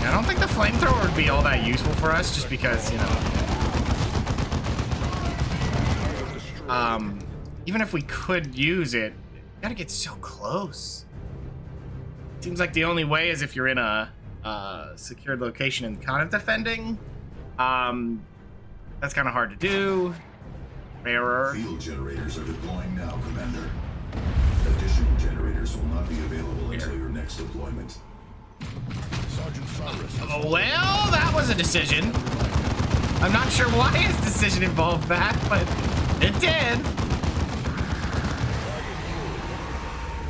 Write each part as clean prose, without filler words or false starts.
I don't think the flamethrower would be all that useful for us, just because, you know, even if we could use it, we gotta get so close. Seems like the only way is if you're in a secured location and kind of defending. That's kind of hard to do. Rarer. Field generators are deploying now, Commander. Additional generators will not be available until your next deployment. Sergeant Cyrus. Oh, well, that was a decision. I'm not sure why his decision involved that, but it did.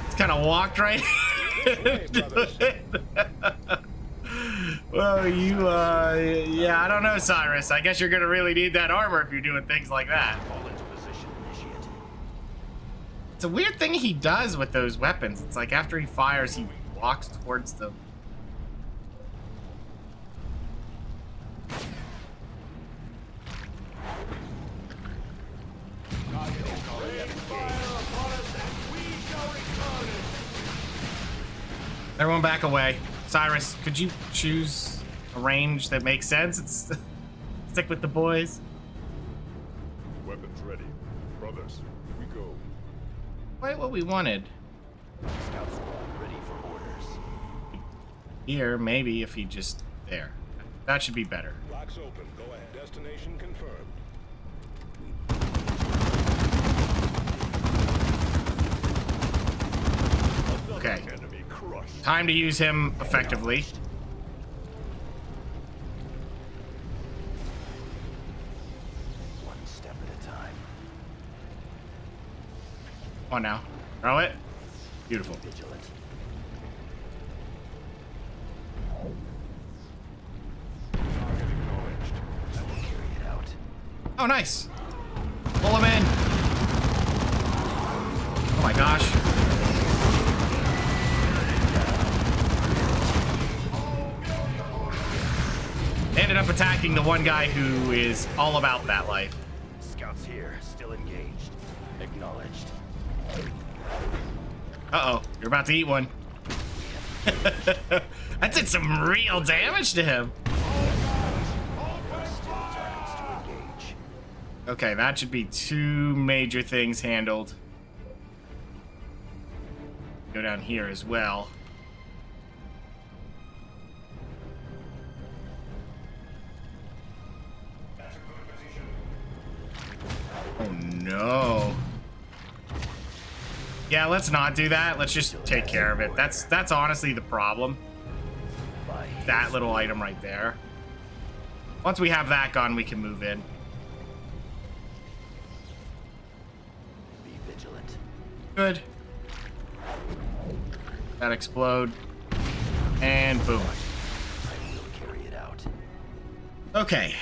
It's kind of walked right into it. Well, yeah, I don't know, Cyrus. I guess you're gonna really need that armor if you're doing things like that. It's a weird thing he does with those weapons. It's like after he fires, he walks towards them. Everyone back away. Cyrus, could you choose a range that makes sense? It's stick with the boys. Weapons ready. Brothers, we go. Quite what we wanted. Scout squad ready for orders. Here, maybe if he just there. That should be better. Locks open. Go ahead. Destination confirmed. Okay. Enemy crushed. Time to use him effectively. One step at a time. Come on now. Throw it. Beautiful. Vigilant. Target acknowledged. I will carry it out. Oh, nice. Pull him in. Oh my gosh. Ended up attacking the one guy who is all about that life. Scouts here, still engaged. Acknowledged. Uh-oh, you're about to eat one. That did some real damage to him. Still targets to engage. Okay, that should be two major things handled. Go down here as well. Oh no. Yeah, let's not do that. Let's just take care of it. That's honestly the problem. That little item right there. Once we have that gone, we can move in. Be vigilant. Good. That explode. And boom. I will carry it out. Okay.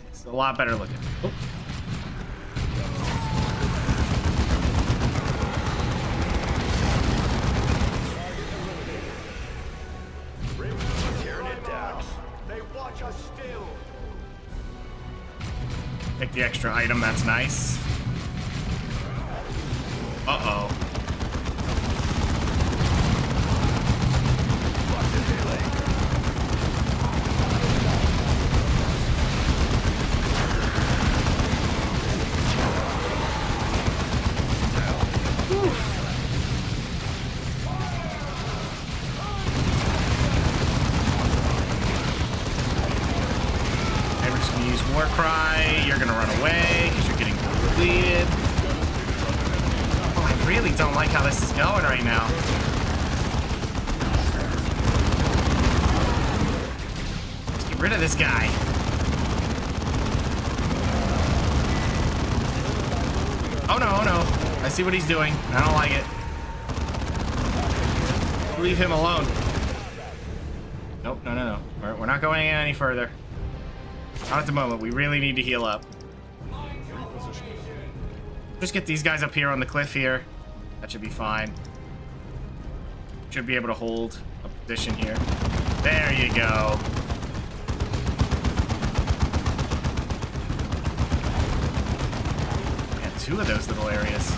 It's a lot better looking. Oh. Tearing it down. They watch us still. Take the extra item, that's nice. Uh-oh. We're just gonna use War Cry. You're gonna run away because you're getting depleted. Oh, I really don't like how this is going right now. Let's get rid of this guy. Oh no, oh no. I see what he's doing. I don't like it. Leave him alone. Nope, no, no, no. We're not going any further. Not at the moment. We really need to heal up. Just get these guys up here on the cliff here. That should be fine. Should be able to hold a position here. There you go. Yeah, two of those little areas.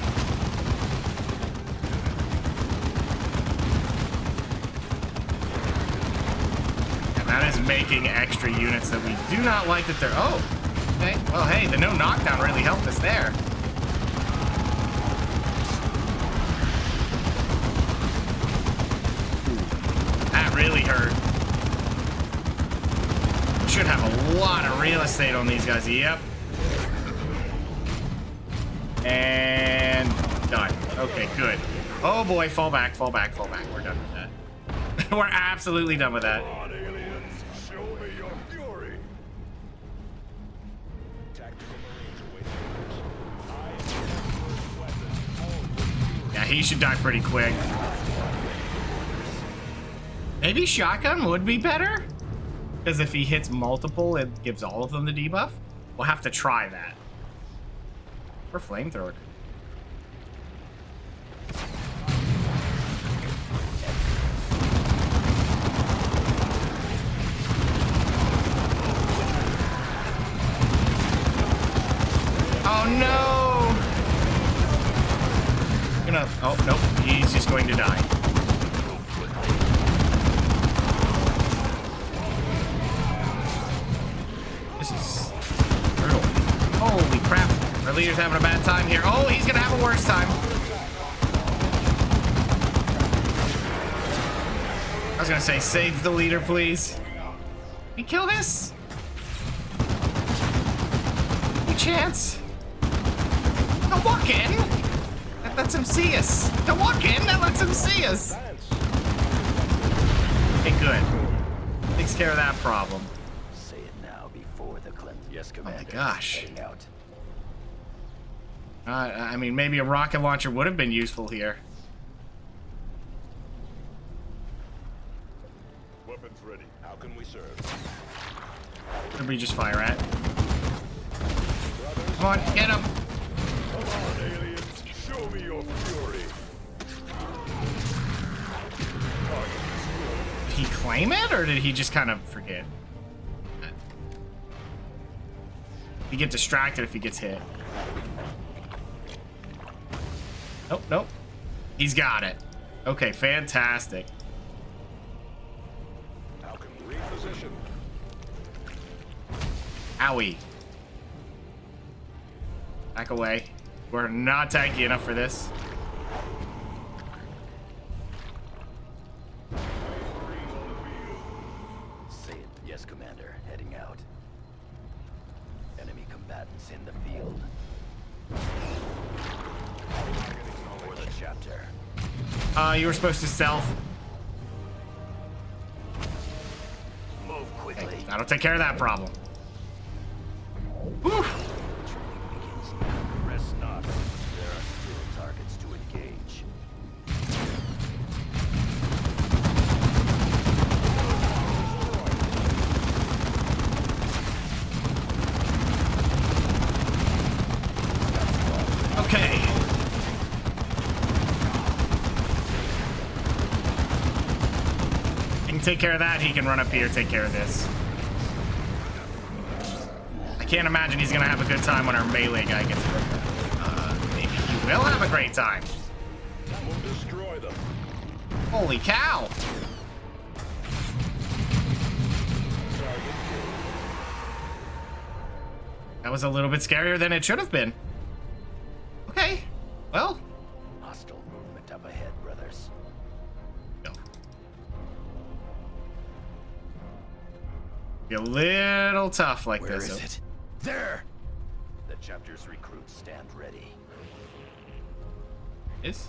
And that is is making extra units that we do not like that they're... Oh, okay. Well, hey, the no knockdown really helped us there. That really hurt. Should have a lot of real estate on these guys. Yep. And done. Okay, good. Oh boy, fall back, fall back, fall back. We're done with that. We're absolutely done with that. Come on, aliens. Show me your fury. Tactical Marines await orders. I am your first weapon. Yeah, he should die pretty quick. Maybe shotgun would be better? Because if he hits multiple, it gives all of them the debuff. We'll have to try that. Or flamethrower. Oh no! Gonna. Oh nope, he's just going to die. This is brutal. Holy crap! Our leader's having a bad time here. Oh, he's gonna have a worse time. I was gonna say, save the leader, please. We kill this? Any chance? Don't walk in. That lets him see us. Don't walk in. That lets him see us. Okay, good. Takes care of that problem. Say it now before the cleanse. Yes, Commander. Oh my gosh. Heading out. I mean, maybe a rocket launcher would have been useful here. Weapons ready. How can we serve? Could we just fire at? Come on, get him. Come on, aliens. Show me your fury. Did he claim it, or did he just kind of forget? He get distracted if he gets hit. Nope, nope. He's got it. Okay, fantastic. How can we reposition? Owie. Back away. We're not tanky enough for this. Say it. Yes, Commander. Heading out. Enemy combatants in the field. For the chapter. You were supposed to stealth. Move quickly. That'll take care of that problem. Whew. Training begins now. Rest not. There are still targets to engage. Okay. He can take care of that. He can run up here, take care of this. I can't imagine he's gonna have a good time when our melee guy gets hit. Maybe he will have a great time. We'll destroy them. Holy cow! That was a little bit scarier than it should have been. Okay, well. Hostile movement up ahead, brothers. No. Be a little tough like Where this. is it? There! The chapter's recruits stand ready. Is?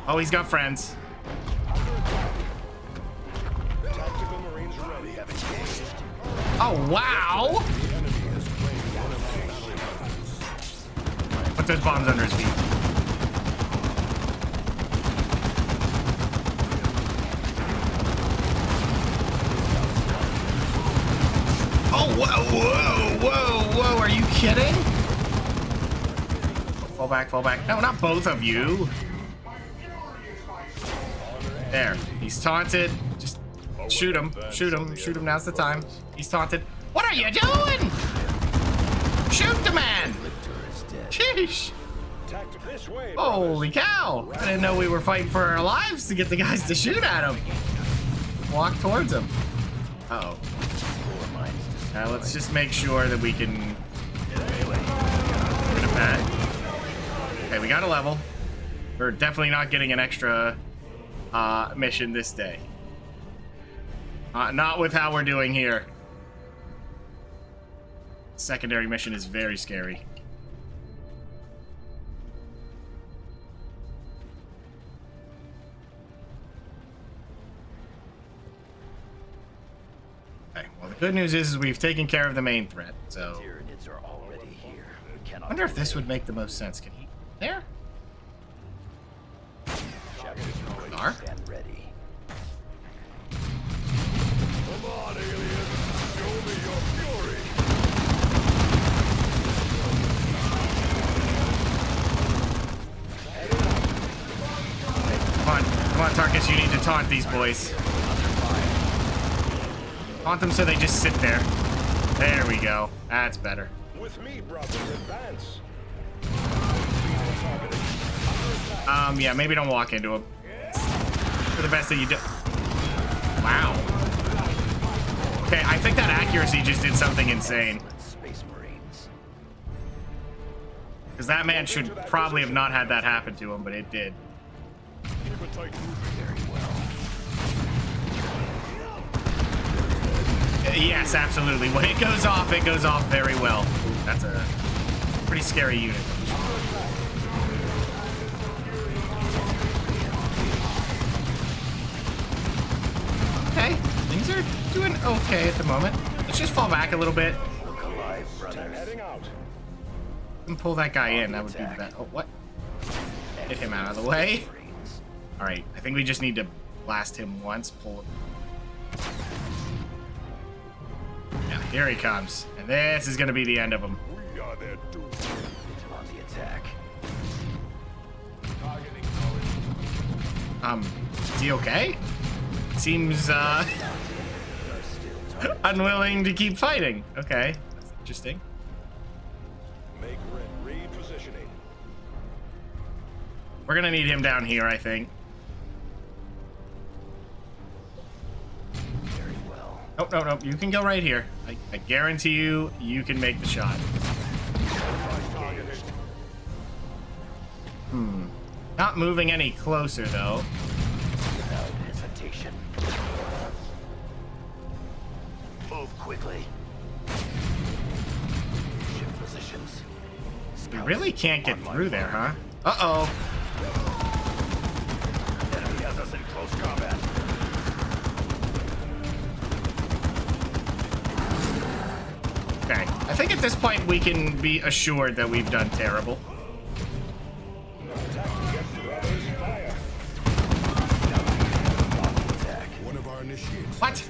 Oh, he's got friends. Tactical Marines ready. We have engaged. Oh, wow! The enemy has claimed one of our battle lines. Put those bombs under his feet. Oh, whoa, whoa, whoa, whoa, are you kidding? Fall back, fall back. No, not both of you. There, he's taunted. Just shoot him, shoot him, shoot him, now's the time. He's taunted. What are you doing? Shoot the man! Sheesh. Tactic this way. Holy cow! I didn't know we were fighting for our lives to get the guys to shoot at him. Walk towards him. Uh-oh. Core mines destroyed. Let's just make sure that we can get rid of that. Okay, we got a level. We're definitely not getting an extra mission this day. Not with how we're doing here. Secondary mission is very scary. Okay, well, the good news is we've taken care of the main threat, so... Tyranids are already here. We I cannot wonder if this delay. would make the most sense. Can he... There? Are? Stand ready. Come on, aliens. Show me your fury. Come on, Tarkus, you need to taunt these boys. Taunt them so they just sit there. There we go. That's better. With me, brothers, advance. Yeah, maybe don't walk into him. For the best that you do. Wow. Okay, I think that accuracy just did something insane. Space Marines. Because that man should probably have not had that happen to him, but it did. Keep a tight group. Very well. Yes, absolutely. When it goes off very well. Ooh, that's a pretty scary unit. Okay, things are doing okay at the moment. Let's just fall back a little bit Look alive, brothers. Heading out. and pull that guy in. That would be the best. Oh, what? Get him out of the way. Marines. All right, I think we just need to blast him once, pull him. Yeah, here he comes. And this is gonna be the end of him. We are their doom. On the attack. Targeting Is he okay? Seems, They are still targeting. unwilling to keep fighting. Okay, that's interesting. Make repositioning. We're gonna need him down here, I think. Very well. Nope, nope, nope. You can go right here. I guarantee you, you can make the shot. Not moving any closer, though. Without hesitation. Move quickly. Shift positions. We really can't get through there, huh? Uh-oh. Enemy has us in close combat. Okay. I think at this point we can be assured that we've done terrible. Fire. Attack. One of our initiates. What?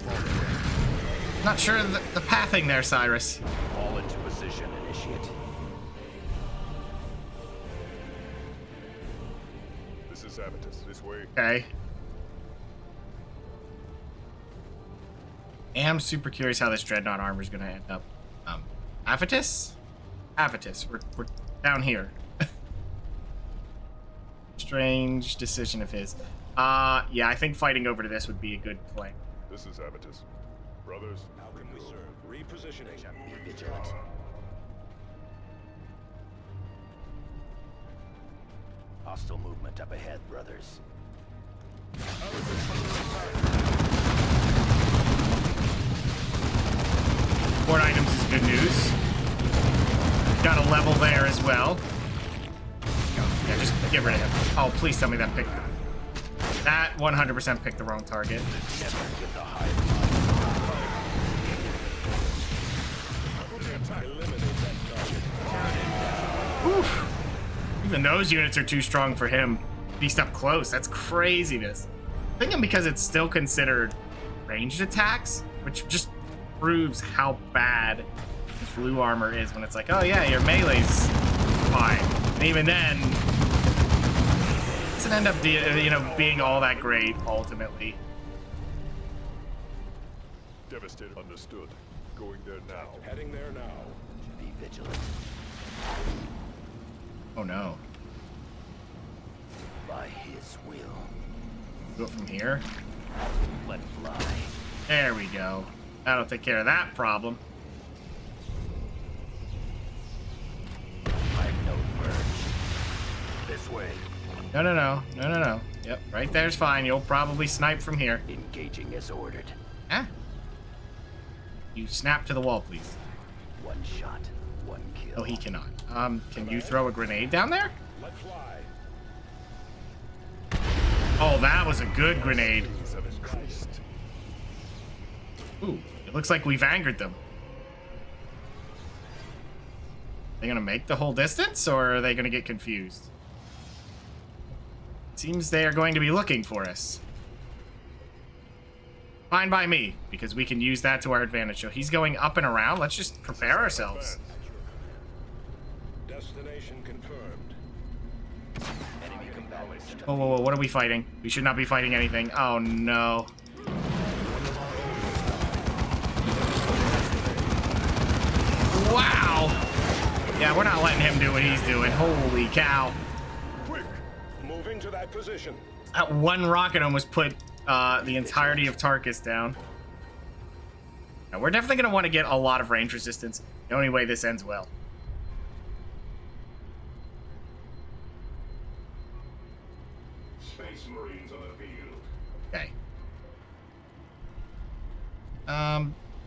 Not sure the pathing there, Cyrus. Fall into position. Initiate. This is Avitus. This way. Okay. Am super curious how this dreadnought armor is gonna end up. Avitus? Avitus. We're down here. Strange decision of his. Yeah, I think fighting over to this would be a good play. This is Avitus. Brothers, how can we serve? Repositioning. Be vigilant. Hostile movement up ahead, brothers. Port items is good news. Got a level there as well. Yeah, just get rid of him. Oh, please tell me that picked. That 100% picked the wrong target. Never give the high. Eliminate that target. Oof. Even those units are too strong for him. Beast up close. That's craziness. I think because it's still considered ranged attacks, which just proves how bad blue armor is when it's like, oh yeah, your melee's fine. And even then, it doesn't end up being all that great ultimately. Devastated. Understood. Going there now. Heading there now. Be vigilant. Oh no. By his will. Do it from here. Let fly. There we go. That'll take care of that problem. I'm no bird. This way. No. Yep, right there's fine. You'll probably snipe from here. Engaging as ordered. Huh? You snap to the wall, please. One shot, one kill. Oh, he cannot. Can you throw a grenade down there? Let fly. Oh, that was a good grenade. Things have increased. Ooh, it looks like we've angered them. They gonna make the whole distance, or are they gonna get confused? Seems they are going to be looking for us. Fine by me, because we can use that to our advantage. So he's going up and around. Let's just prepare ourselves. Destination confirmed. Enemy combatants. Whoa, what are we fighting? We should not be fighting anything. Oh, no. Wow! Yeah, we're not letting him do what he's doing. Holy cow. Quick, moving to that position. That one rocket almost put the entirety of Tarkus down. Now, we're definitely going to want to get a lot of range resistance. The only way this ends well. Space Marines on the field. Okay.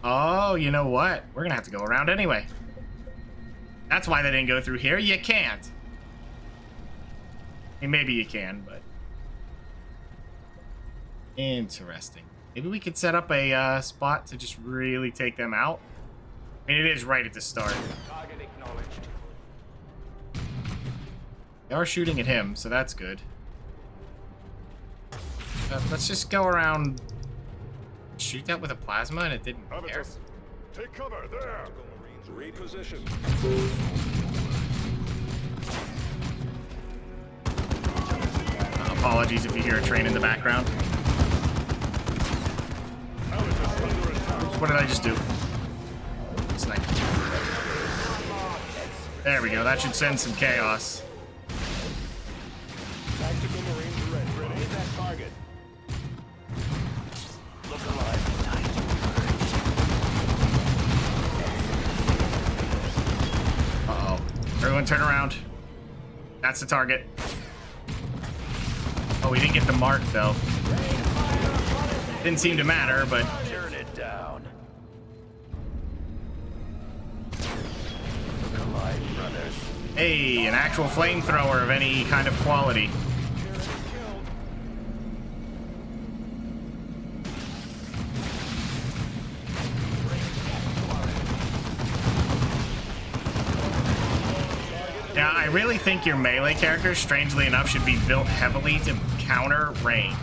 Oh, you know what? We're going to have to go around anyway. That's why they didn't go through here. You can't. I mean, maybe you can, but... Interesting. Maybe we could set up a spot to just really take them out. I mean, it is right at the start. Target acknowledged. They are shooting at him, so that's good. Let's just go around... Shoot that with a plasma and it didn't care. Habitus, take cover there. Reposition. Apologies if you hear a train in the background. Habitus under attack. What did I just do? Snipe. There we go. That should send some chaos. Tactical Marines ready. Grenade that target. Look alive. Uh-oh. Everyone turn around. That's the target. Oh, we didn't get the mark, though. Didn't seem to matter, but... Turn it down. Look alive, brothers. Hey, an actual flamethrower of any kind of quality. Yeah, I really think your melee character, strangely enough, should be built heavily to counter ranged.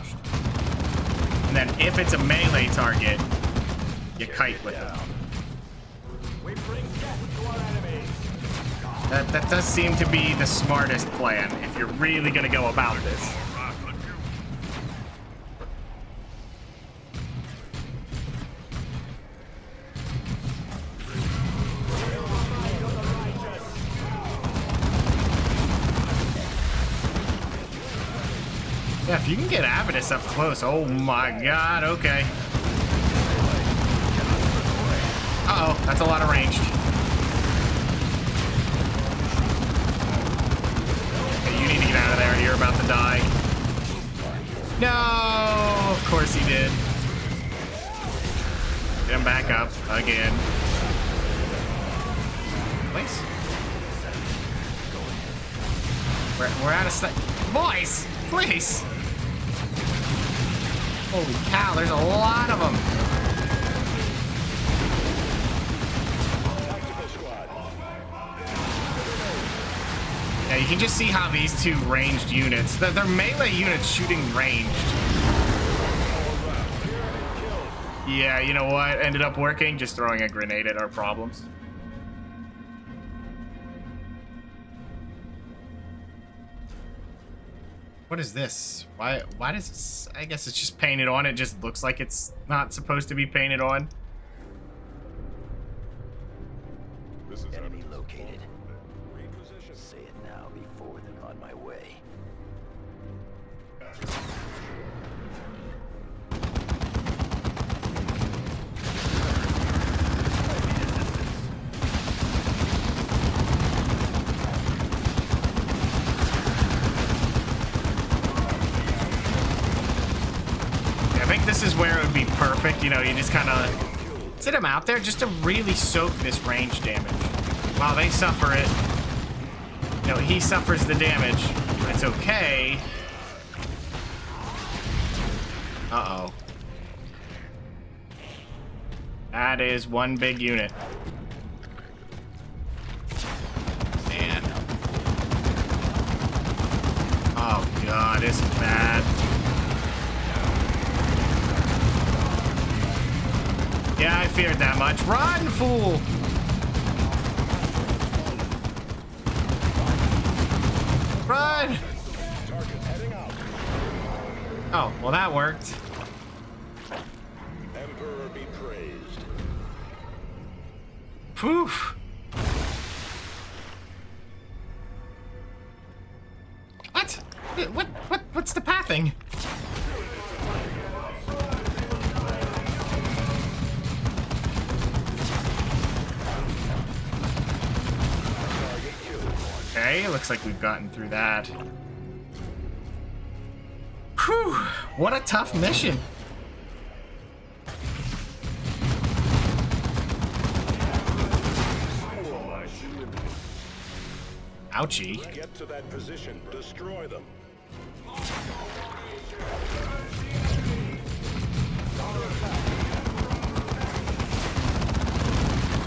And then if it's a melee target, you kite with them. We bring death to our enemies. That does seem to be the smartest plan if you're really gonna go about this. Yeah, if you can get Avidus up close, oh my god, okay. Uh-oh, that's a lot of ranged. Okay, you need to get out of there, you're about to die. No, of course he did. Get him back up, again. Please. We're out of sight. Boys, please. Holy cow, there's a lot of them. Tactical squad. Yeah, you can just see how these two ranged units, they're melee units shooting ranged. Yeah, you know what? Ended up working, just throwing a grenade at our problems. What is this? Why does this, I guess it's just painted on. It just looks like it's not supposed to be painted on. This is Enemy Habitus. located. Reposition. Say it now before they're on my way. this is where it would be perfect. You know, you just kind of sit him out there just to really soak this range damage. While they suffer it, you know, he suffers the damage. It's okay. Uh-oh. That is one big unit. Man. Oh, God, this is bad. Yeah, I feared that much. Run, fool! Run! Oh, well, that worked. Emperor be praised. Whew. What's the pathing? Okay, looks like we've gotten through that. Whew, what a tough mission. Ouchie. Get to that position. Destroy them.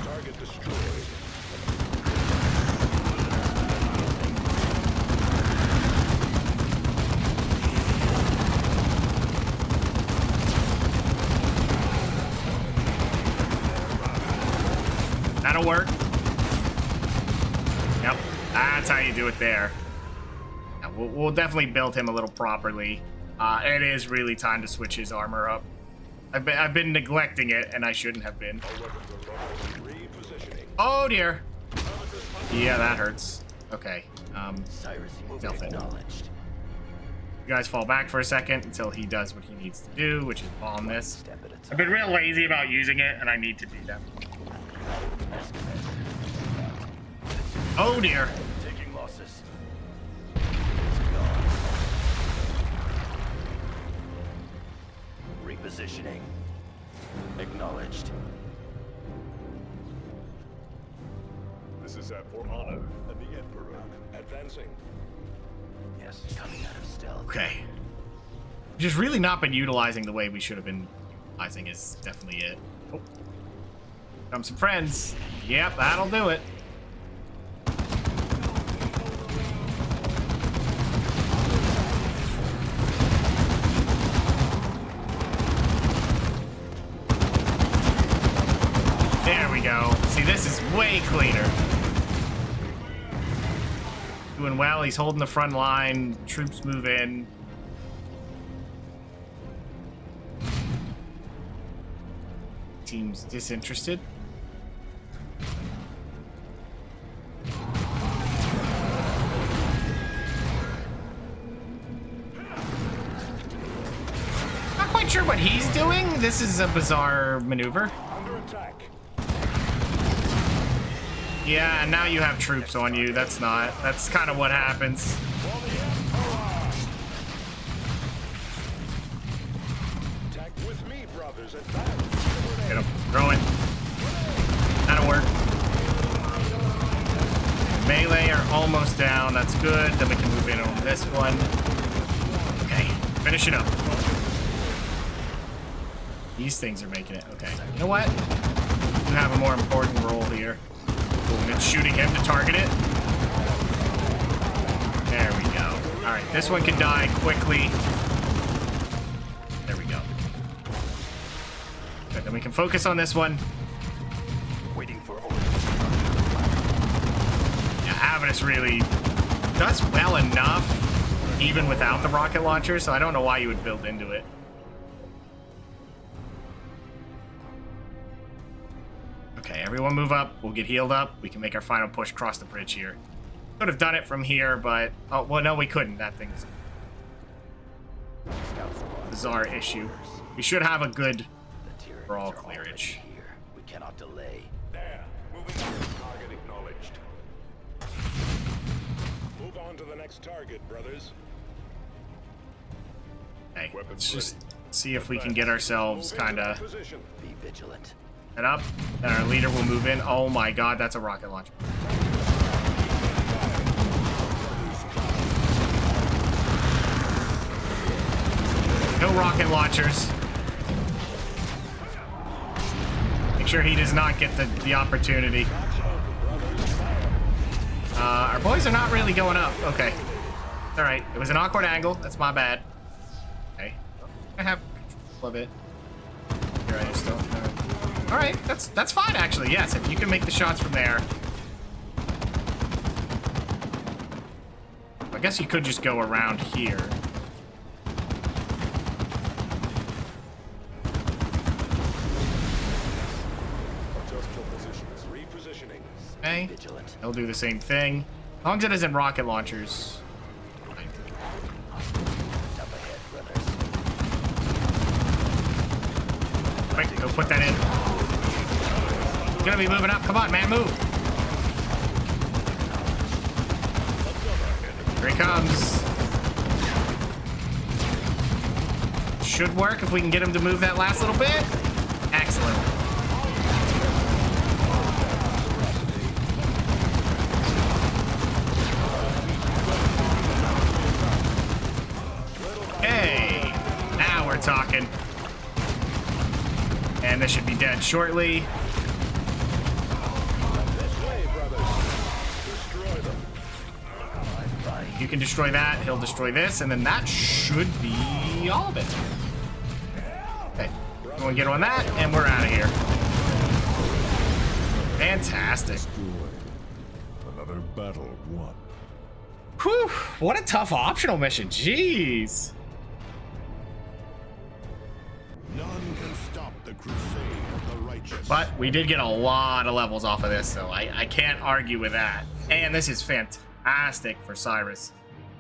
Target destroyed. That'll work. Yep, that's how you do it there. Yeah, we'll definitely build him a little properly. It is really time to switch his armor up. I've been neglecting it, and I shouldn't have been. Oh dear. Yeah, that hurts. Okay. Delphin. You guys fall back for a second until he does what he needs to do, which is bomb this. I've been real lazy about using it, and I need to do that. Oh dear. Taking losses. Repositioning. Acknowledged. This is for honor and the Emperor. Advancing. Yes, coming out of stealth. Okay. Just really not been utilizing the way we should have been utilizing is definitely it. Oh. Come some friends. Yep, that'll do it. There we go. See, this is way cleaner. Doing well. He's holding the front line. Troops move in. Team's disinterested. Not quite sure what he's doing. This is a bizarre maneuver. Under attack. Yeah, and now you have troops on you. That's kind of what happens. Attack with me, brothers. Advance. Get him. Throwing. That'll work. Melee are almost down. That's good. Then we can move in on this one. Okay. Finish it up. These things are making it. Okay. You know what? You have a more important role here. It's shooting him to target it. There we go. All right. This one can die quickly. There we go. Good. Then we can focus on this one. Waiting for orders. Yeah, Avidus really does well enough, even without the rocket launcher, so I don't know why you would build into it. Okay, everyone move up. We'll get healed up. We can make our final push across the bridge here. Could have done it from here, but... Oh, well, no, we couldn't. That thing's a bizarre issue. We should have a good overall clearage. We cannot delay. There. Moving on. Target acknowledged. Move on to the next target, brothers. Okay, let's just See if we can get ourselves kind of Position. Be vigilant. set up. Then our leader will move in. Oh my god, that's a rocket launcher. No rocket launchers. Make sure he does not get the opportunity. Our boys are not really going up. Okay. All right. It was an awkward angle. That's my bad. Okay. I have control of it. Here I just don't know. All right. That's fine, actually. Yes, if you can make the shots from there. I guess you could just go around here. Adjust your positions. Repositioning. Okay. Vigilant. He'll do the same thing. As long as it isn't rocket launchers. Up ahead, brothers. Quick, go put that in. He's gonna be moving up. Come on, man, move. Here he comes. Should work if we can get him to move that last little bit. Excellent. Hey, now we're talking. And this should be dead shortly. This way, brothers. Destroy them. You can destroy that, he'll destroy this, and then that should be all of it. Okay, go and get on that, and we're out of here. Fantastic. Another battle won. Whew, what a tough optional mission, jeez. None can stop the crusade of the righteous. But we did get a lot of levels off of this, so I can't argue with that. And this is fantastic for Cyrus.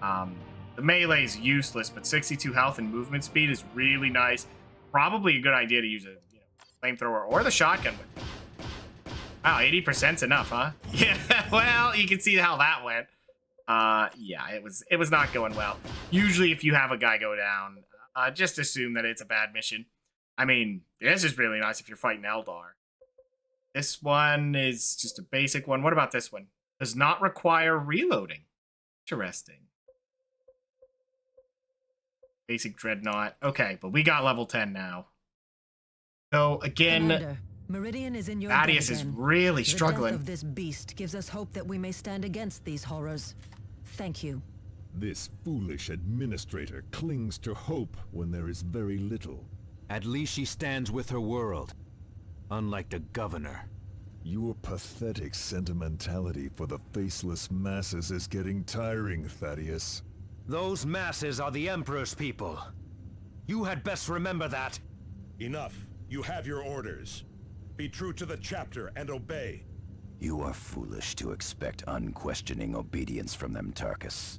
The melee is useless, but 62 health and movement speed is really nice. Probably a good idea to use a flamethrower or the shotgun with it. Wow, 80%'s enough, huh? Yeah, well, you can see how that went. Yeah, it was not going well. Usually if you have a guy go down, just assume that it's a bad mission. I mean, this is really nice if you're fighting Eldar. This one is just a basic one. What about this one? Does not require reloading. Interesting. Basic Dreadnought. Okay, but we got level 10 now. So, again, Commander, Meridian is in your Thaddeus debt is again. really The struggling. death of this beast gives us hope that we may stand against these horrors. Thank you. This foolish administrator clings to hope when there is very little. At least she stands with her world, unlike the governor. Your pathetic sentimentality for the faceless masses is getting tiring, Thaddeus. Those masses are the Emperor's people. You had best remember that. Enough. You have your orders. Be true to the chapter and obey. You are foolish to expect unquestioning obedience from them, Tarkus.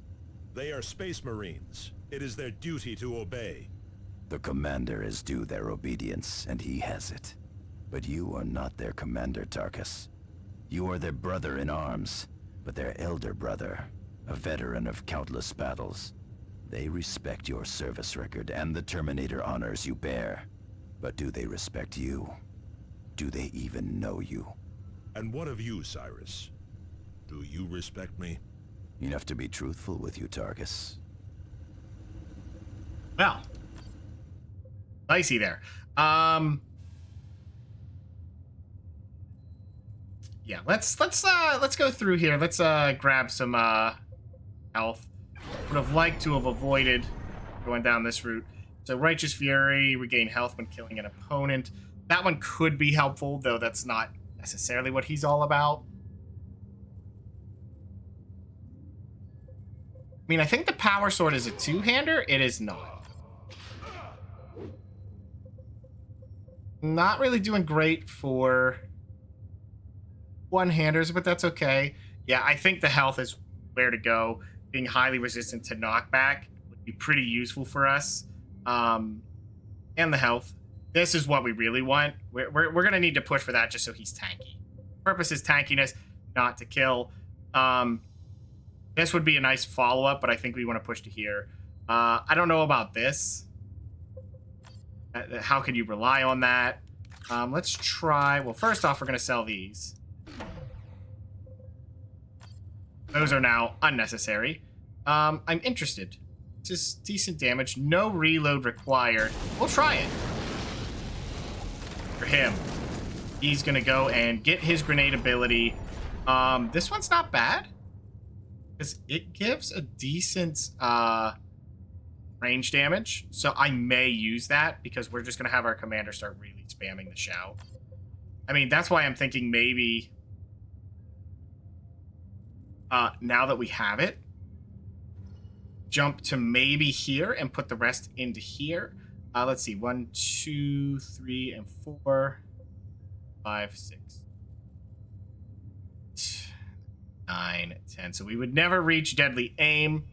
They are Space Marines. It is their duty to obey. The commander is due their obedience, and he has it. But you are not their commander, Tarkus. You are their brother in arms, but their elder brother, a veteran of countless battles. They respect your service record and the Terminator honors you bear. But do they respect you? Do they even know you? And what of you, Cyrus? Do you respect me? Enough to be truthful with you, Tarkus. Well, dicey there. Yeah, let's go through here. Let's grab some health. Would have liked to have avoided going down this route. So Righteous Fury, regain health when killing an opponent. That one could be helpful, though that's not necessarily what he's all about. I mean, I think the Power Sword is a two-hander. It is not. Not really doing great for one-handers, but that's okay. Yeah, I think the health is where to go. Being highly resistant to knockback would be pretty useful for us. And the health. This is what we really want. We're going to need to push for that just so he's tanky. Purpose is tankiness, not to kill. This would be a nice follow-up, but I think we want to push to here. I don't know about this. How can you rely on that? Let's try... Well, first off, we're going to sell these. Those are now unnecessary. I'm interested. Just decent damage. No reload required. We'll try it. For him. He's going to go and get his grenade ability. This one's not bad. Because it gives a decent range damage. So I may use that because we're just going to have our commander start really spamming the shout. I mean, that's why I'm thinking maybe now that we have it, jump to maybe here and put the rest into here. Let's see. 1, 2, 3, and 4, 5, 6, 9, 10. So we would never reach deadly aim.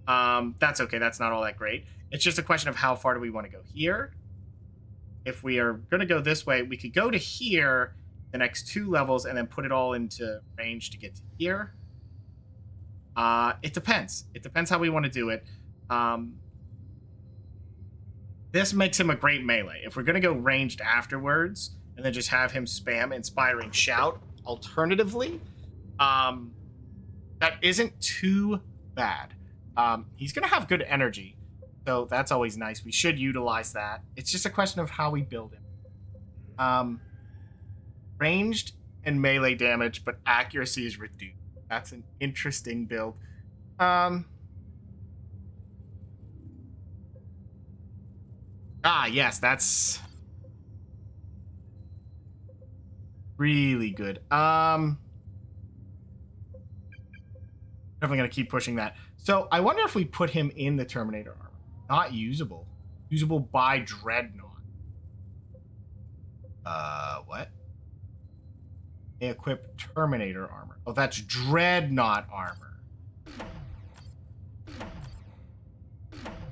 That's okay. That's not all that great. It's just a question of how far do we want to go here. If we are going to go this way, we could go to here the next 2 levels and then put it all into range to get to here. It depends. It depends how we want to do it. This makes him a great melee. If we're going to go ranged afterwards and then just have him spam Inspiring Shout alternatively, that isn't too bad. He's going to have good energy, so that's always nice. We should utilize that. It's just a question of how we build him. Ranged and melee damage, but accuracy is reduced. That's an interesting build. Yes, that's really good. Definitely gonna keep pushing that. So I wonder if we put him in the Terminator armor. Not usable. Usable by Dreadnought. What? Equip Terminator armor. Oh, that's Dreadnought armor.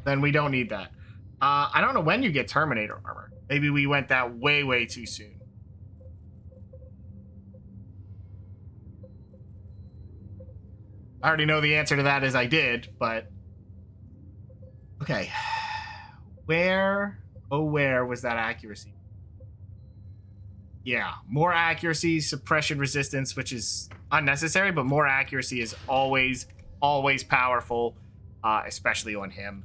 Then we don't need that. I don't know when you get Terminator armor. Maybe we went that way, way too soon. I already know the answer to that as I did, but... Okay. Where was that accuracy? Yeah, more accuracy, suppression resistance, which is unnecessary, but more accuracy is always powerful, especially on him,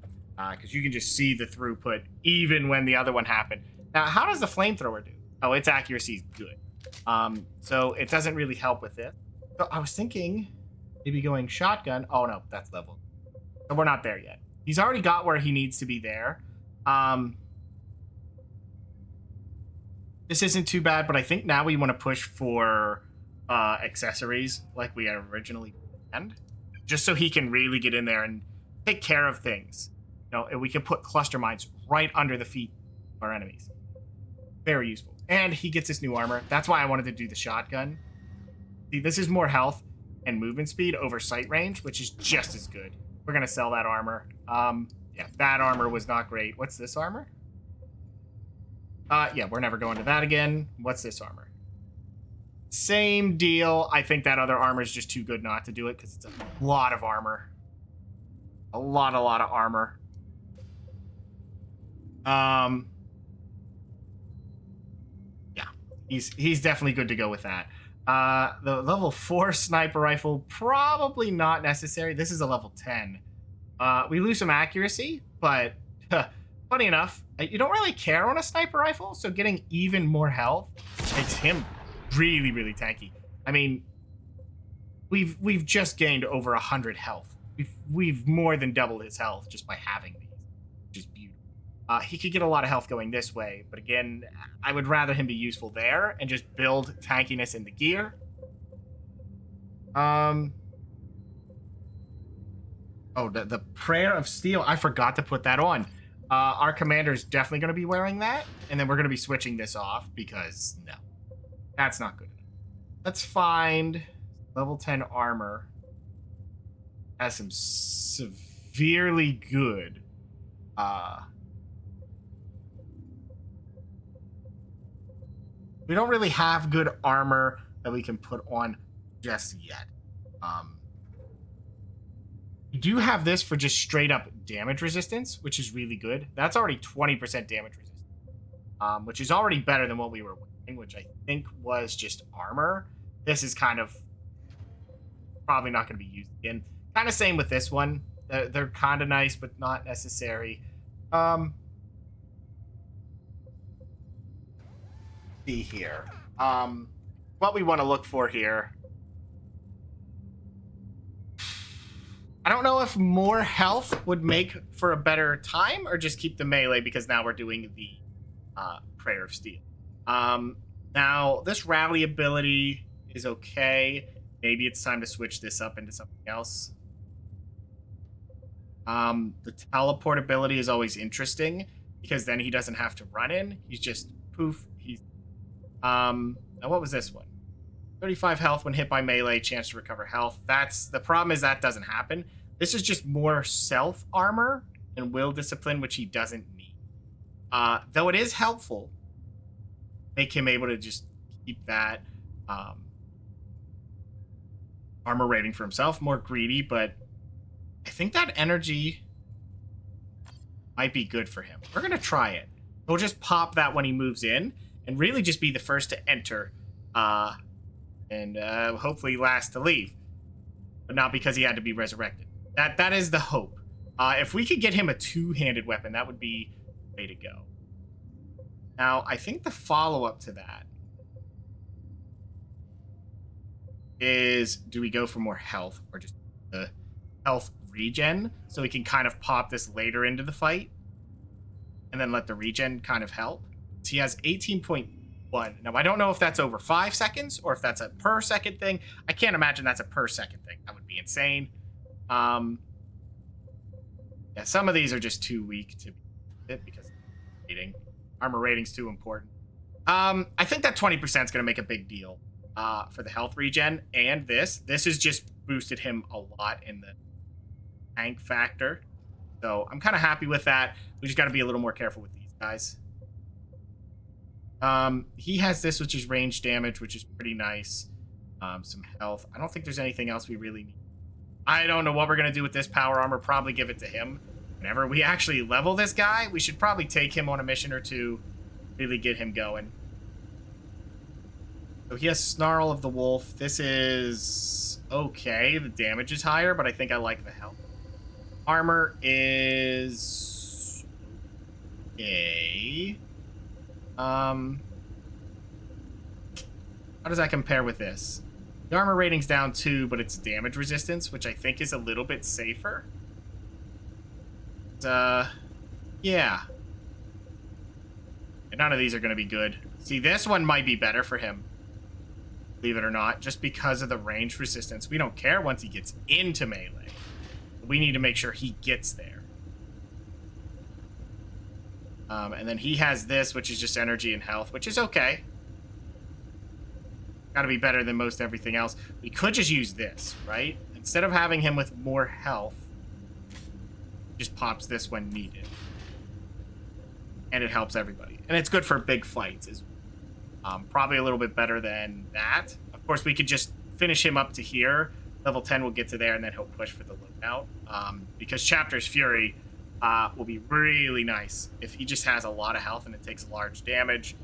because you can just see the throughput even when the other one happened. Now, how does the flamethrower do? Oh, its accuracy is good. So it doesn't really help with it. So I was thinking maybe going shotgun. Oh, no, that's level. So we're not there yet. He's already got where he needs to be there. This isn't too bad, but I think now we want to push for accessories like we had originally planned, just so he can really get in there and take care of things. You know, and we can put cluster mines right under the feet of our enemies. Very useful. And he gets this new armor. That's why I wanted to do the shotgun. See, this is more health and movement speed over sight range, which is just as good. We're going to sell that armor. Yeah, that armor was not great. What's this armor? Yeah, we're never going to that again. What's this armor? Same deal. I think that other armor is just too good not to do it because it's a lot of armor. A lot of armor. Yeah, he's definitely good to go with that. The level 4 sniper rifle, probably not necessary. This is a level 10. We lose some accuracy, but funny enough, you don't really care on a sniper rifle, so getting even more health makes him really, really tanky. I mean, we've just gained over 100 health. We've more than doubled his health just by having these, which is beautiful. He could get a lot of health going this way, but again, I would rather him be useful there and just build tankiness in the gear. Oh, the Prayer of Steel. I forgot to put that on. Our commander is definitely going to be wearing that, and then we're going to be switching this off because, no, that's not good enough. Let's find level 10 armor. Has some severely good we don't really have good armor that we can put on just yet. We do have this for just straight up damage resistance, which is really good. That's already 20% damage resistance. which is already better than what we were wearing, which I think was just armor. This is kind of probably not going to be used again. Kind of same with this one. They're kind of nice, but not necessary. See here. What we want to look for here. I don't know if more health would make for a better time or just keep the melee because now we're doing the Prayer of Steel. Now, this rally ability is okay. Maybe it's time to switch this up into something else. The teleport ability is always interesting because then he doesn't have to run in. He's just poof. He's now what was this one? 35 health when hit by melee, chance to recover health. That's the problem is that doesn't happen. This is just more self armor and will discipline, which he doesn't need. Though it is helpful, make him able to just keep that armor rating for himself, more greedy, but I think that energy might be good for him. We're gonna try it. We'll just pop that when he moves in and really just be the first to enter and hopefully last to leave, but not because he had to be resurrected. That is the hope. If we could get him a two-handed weapon, that would be the way to go. Now, I think the follow-up to that is, do we go for more health or just the health regen so we can kind of pop this later into the fight and then let the regen kind of help? So he has 18.1. Now, I don't know if that's over 5 seconds or if that's a per second thing. I can't imagine that's a per second thing. That would be insane. Yeah, some of these are just too weak to be it because rating. Armor rating's too important. I think that 20% is going to make a big deal for the health regen, and this has just boosted him a lot in the tank factor. So I'm kind of happy with that. We just got to be a little more careful with these guys. He has this, which is range damage, which is pretty nice. Some health. I don't think there's anything else we really need. I don't know what we're going to do with this power armor. Probably give it to him. Whenever we actually level this guy, we should probably take him on a mission or two, really get him going. So he has Snarl of the Wolf. This is okay. The damage is higher, but I think I like the health. Armor is okay. How does that compare with this? The armor rating's down 2, but it's damage resistance, which I think is a little bit safer. Yeah. And none of these are going to be good. See, this one might be better for him. Believe it or not, just because of the range resistance. We don't care once he gets into melee. We need to make sure he gets there. And then he has this, which is just energy and health, which is okay. Got to be better than most everything else. We could just use this, right? Instead of having him with more health, just pops this when needed. And it helps everybody. And it's good for big fights. Is probably a little bit better than that. Of course, we could just finish him up to here. Level 10 will get to there, and then he'll push for the loadout. Because Chapter's Fury will be really nice if he just has a lot of health and it takes large damage.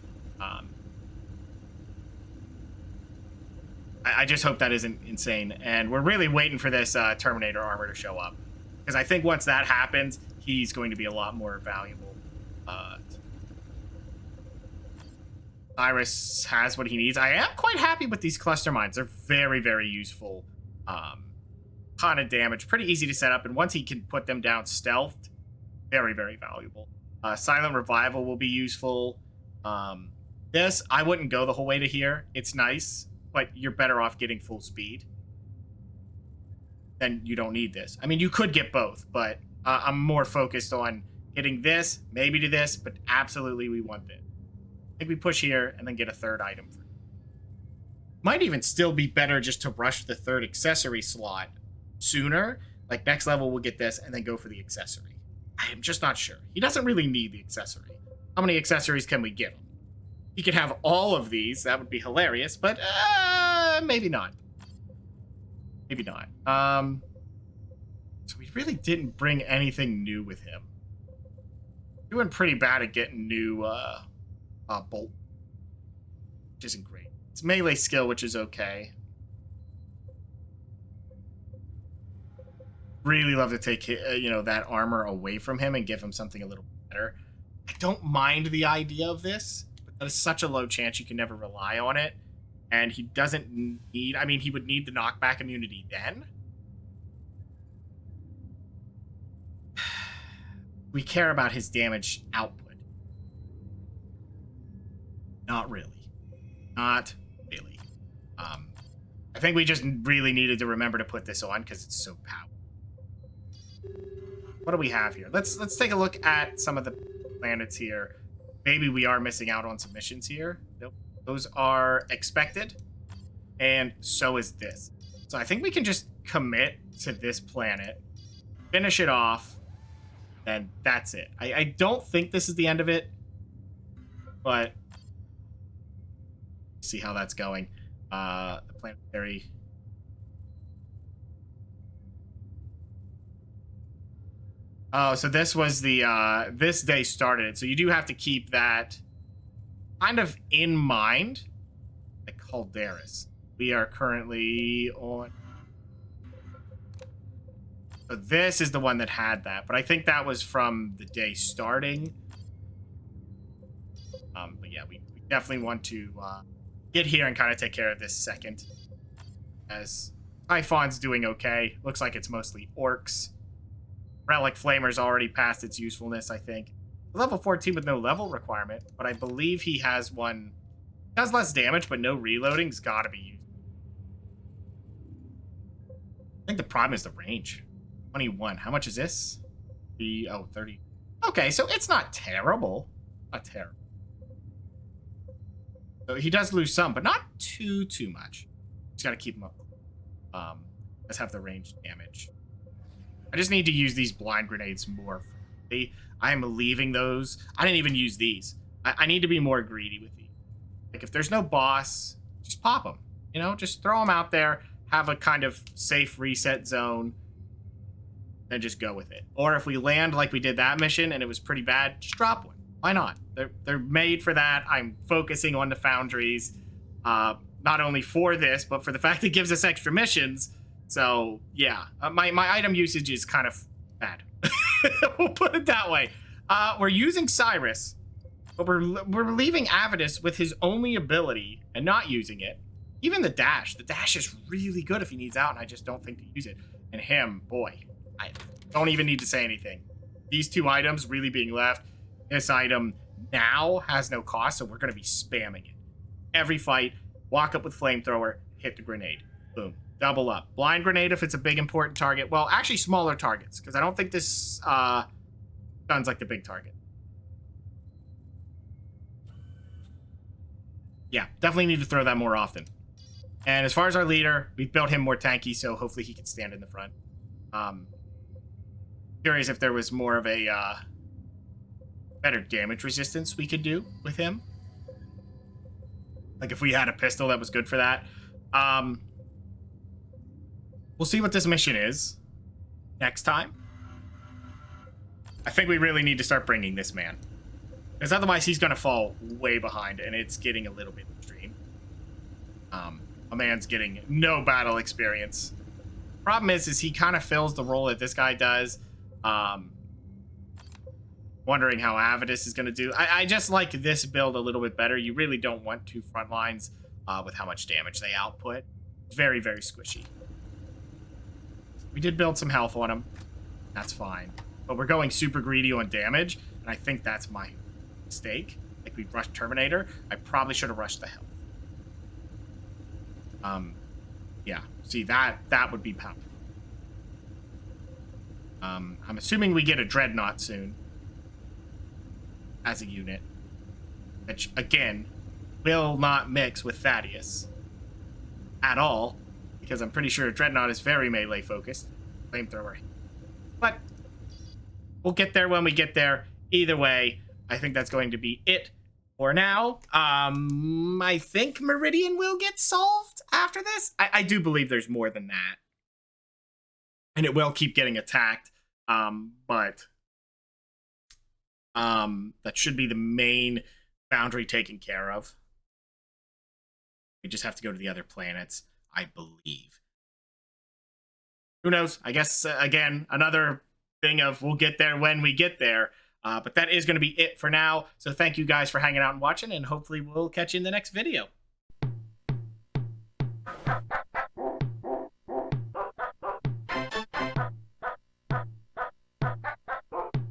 I just hope that isn't insane. And we're really waiting for this Terminator armor to show up. Because I think once that happens, he's going to be a lot more valuable. Cyrus has what he needs. I am quite happy with these cluster mines. They're very, very useful. Ton of damage. Pretty easy to set up. And once he can put them down stealthed, very, very valuable. Silent Revival will be useful. This, I wouldn't go the whole way to here. It's nice, but you're better off getting full speed. Then you don't need this. I mean, you could get both, but I'm more focused on getting this, maybe to this, but absolutely we want this. I think we push here and then get a third item. Might even still be better just to rush the third accessory slot sooner. Like next level we'll get this and then go for the accessory. I am just not sure. He doesn't really need the accessory. How many accessories can we give him? He could have all of these. That would be hilarious, but maybe not. Maybe not. So we really didn't bring anything new with him. Doing pretty bad at getting new bolt, which isn't great. It's melee skill, which is okay. Really love to take that armor away from him and give him something a little better. I don't mind the idea of this, but that is such a low chance you can never rely on it. And he doesn't need, I mean, he would need the knockback immunity then. We care about his damage output. Not really. Not really. I think we just really needed to remember to put this on because it's so powerful. What do we have here? Let's take a look at some of the planets here. Maybe we are missing out on some missions here. Nope. Those are expected, and so is this. So I think we can just commit to this planet, finish it off, and that's it. I don't think this is the end of it, but see how that's going. The planetary. Oh, so this was the this day started. So you do have to keep that kind of in mind. Like Calderis. We are currently on. So this is the one that had that, but I think that was from the day starting. But yeah, we definitely want to get here and kind of take care of this second. As Typhon's doing okay. Looks like it's mostly orcs. Relic Flamer's already past its usefulness, I think. Level 14 with no level requirement, but I believe he has one. Does less damage, but no reloading's gotta be used. I think the problem is the range. 21. How much is this? 30. Okay, so it's not terrible. Not terrible. So he does lose some, but not too much. Just gotta keep him up. Let's have the range damage. I just need to use these blind grenades more. I'm leaving those. I didn't even use these. I need to be more greedy with these. Like, if there's no boss, just pop them. You know, just throw them out there, have a kind of safe reset zone, and just go with it. Or if we land like we did that mission and it was pretty bad, just drop one. Why not? They're made for that. I'm focusing on the foundries, not only for this, but for the fact that it gives us extra missions. So, yeah, my item usage is kind of bad. We'll put it that way. We're using Cyrus, but we're leaving Avidus with his only ability and not using it. Even the dash. The dash is really good if he needs out, and I just don't think to use it. And him, boy, I don't even need to say anything. These two items really being left. This item now has no cost, so we're going to be spamming it. Every fight, walk up with flamethrower, hit the grenade. Boom. Double up. Blind grenade if it's a big important target. Well, actually smaller targets, because I don't think this gun's like the big target. Yeah, definitely need to throw that more often. And as far as our leader, we've built him more tanky, so hopefully he can stand in the front. Curious if there was more of a better damage resistance we could do with him. Like if we had a pistol that was good for that. We'll see what this mission is next time. I think we really need to start bringing this man. Because otherwise he's going to fall way behind, and it's getting a little bit extreme. A man's getting no battle experience. Problem is he kind of fills the role that this guy does. Wondering how Avidus is going to do. I just like this build a little bit better. You really don't want two front lines with how much damage they output. Very, very squishy. We did build some health on him. That's fine. But we're going super greedy on damage, and I think that's my mistake. Like, we rushed Terminator. I probably should have rushed the health. Yeah. See, that would be powerful. I'm assuming we get a Dreadnought soon. As a unit. Which, again, will not mix with Thaddeus. At all. Because I'm pretty sure Dreadnought is very melee focused. Flamethrower. But we'll get there when we get there. Either way, I think that's going to be it for now. I think Meridian will get solved after this. I do believe there's more than that. And it will keep getting attacked. But that should be the main boundary taken care of. We just have to go to the other planets, I believe. Who knows? I guess, again, another thing of we'll get there when we get there. But that is going to be it for now. So thank you guys for hanging out and watching, and hopefully we'll catch you in the next video.